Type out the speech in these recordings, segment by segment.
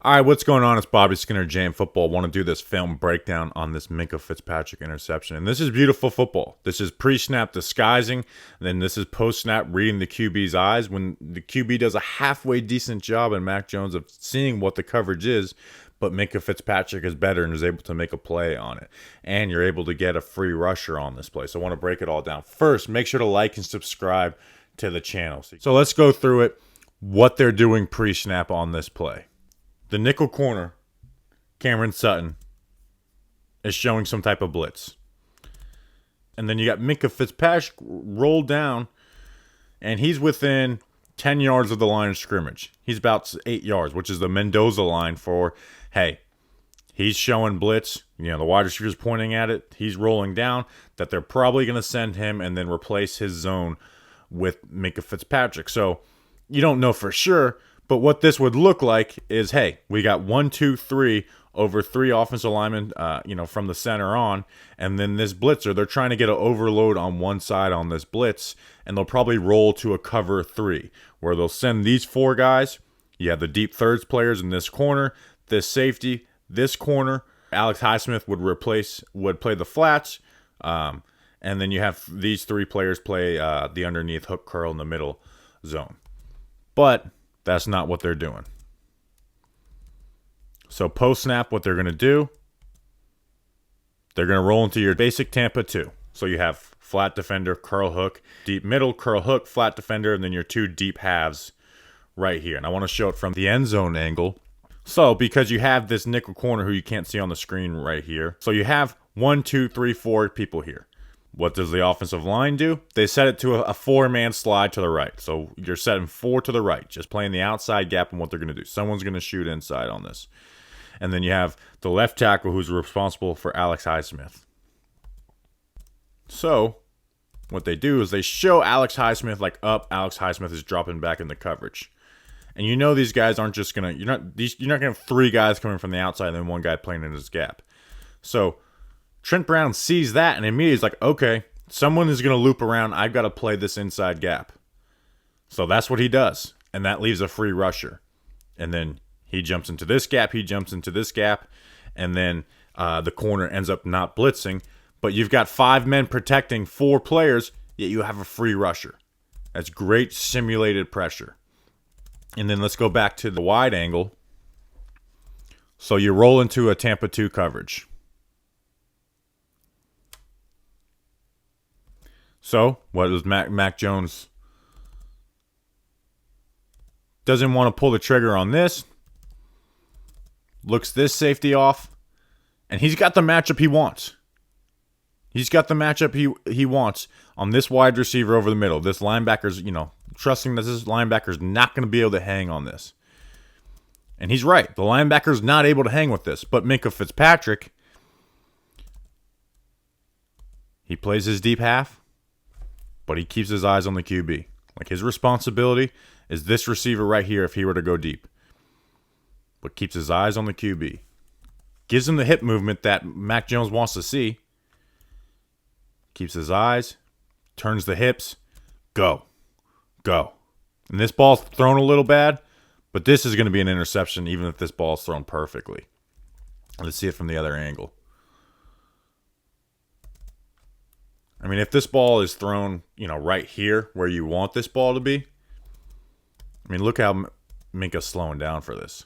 All right, what's going on? It's Bobby Skinner, Jam Football. I want to do this film breakdown on this Minkah Fitzpatrick interception. And this is beautiful football. This is pre-snap disguising, and then this is post-snap reading the QB's eyes. When the QB does a halfway decent job in Mac Jones of seeing what the coverage is, but Minkah Fitzpatrick is better and is able to make a play on it. And you're able to get a free rusher on this play. So I want to break it all down. First, make sure to like and subscribe to the channel. So let's go through it, what they're doing pre-snap on this play. The nickel corner, Cameron Sutton, is showing some type of blitz. And then you got Minkah Fitzpatrick rolled down, and he's within 10 yards of the line of scrimmage. He's about 8 yards, which is the Mendoza line for, hey, he's showing blitz. You know, the wide receiver's pointing at it. He's rolling down, that they're probably going to send him and then replace his zone with Minkah Fitzpatrick. So you don't know for sure. But what this would look like is, hey, we got 1, 2, 3 over 3 offensive linemen, from the center on. And then this blitzer, they're trying to get an overload on one side on this blitz. And they'll probably roll to a cover 3, where they'll send these 4 guys. You have the deep thirds players in this corner, this safety, this corner. Alex Highsmith would play the flats. And then you have these 3 players play the underneath hook curl in the middle zone. But that's not what they're doing. So post-snap, what they're going to do, they're going to roll into your basic Tampa 2. So you have flat defender, curl hook, deep middle, curl hook, flat defender, and then your 2 deep halves right here. And I want to show it from the end zone angle. So because you have this nickel corner who you can't see on the screen right here. So you have 1, 2, 3, 4 people here. What does the offensive line do? They set it to a 4-man slide to the right. So you're setting 4 to the right, just playing the outside gap and what they're going to do. Someone's going to shoot inside on this. And then you have the left tackle who's responsible for Alex Highsmith. So what they do is they show Alex Highsmith like up. Alex Highsmith is dropping back in the coverage. And you know these guys aren't just going to, you're not going to have 3 guys coming from the outside and then 1 guy playing in his gap. So Trent Brown sees that and immediately is like, okay, someone is going to loop around. I've got to play this inside gap. So that's what he does. And that leaves a free rusher. And then he jumps into this gap. He jumps into this gap. And then the corner ends up not blitzing. But you've got 5 men protecting 4 players, yet you have a free rusher. That's great simulated pressure. And then let's go back to the wide angle. So you roll into a Tampa 2 coverage. So, what does Mac Jones doesn't want to pull the trigger on this. Looks this safety off. And he's got the matchup he wants. He's got the matchup he wants on this wide receiver over the middle. This linebacker's, trusting that this linebacker's not going to be able to hang on this. And he's right. The linebacker's not able to hang with this. But Minkah Fitzpatrick, he plays his deep half, but he keeps his eyes on the QB. Like, his responsibility is this receiver right here if he were to go deep. But keeps his eyes on the QB. Gives him the hip movement that Mac Jones wants to see. Keeps his eyes. Turns the hips. Go. Go. And this ball's thrown a little bad, but this is going to be an interception even if this ball's thrown perfectly. Let's see it from the other angle. I mean, if this ball is thrown, right here where you want this ball to be, I mean, look how Minkah's slowing down for this.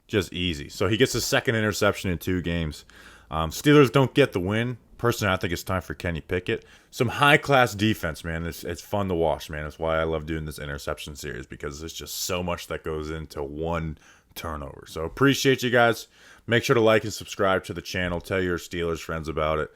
Just easy. So he gets his second interception in 2 games. Steelers don't get the win. Personally, I think it's time for Kenny Pickett. Some high-class defense, man. It's fun to watch, man. That's why I love doing this interception series, because there's just so much that goes into one turnover. So appreciate you guys. Make sure to like and subscribe to the channel. Tell your Steelers friends about it.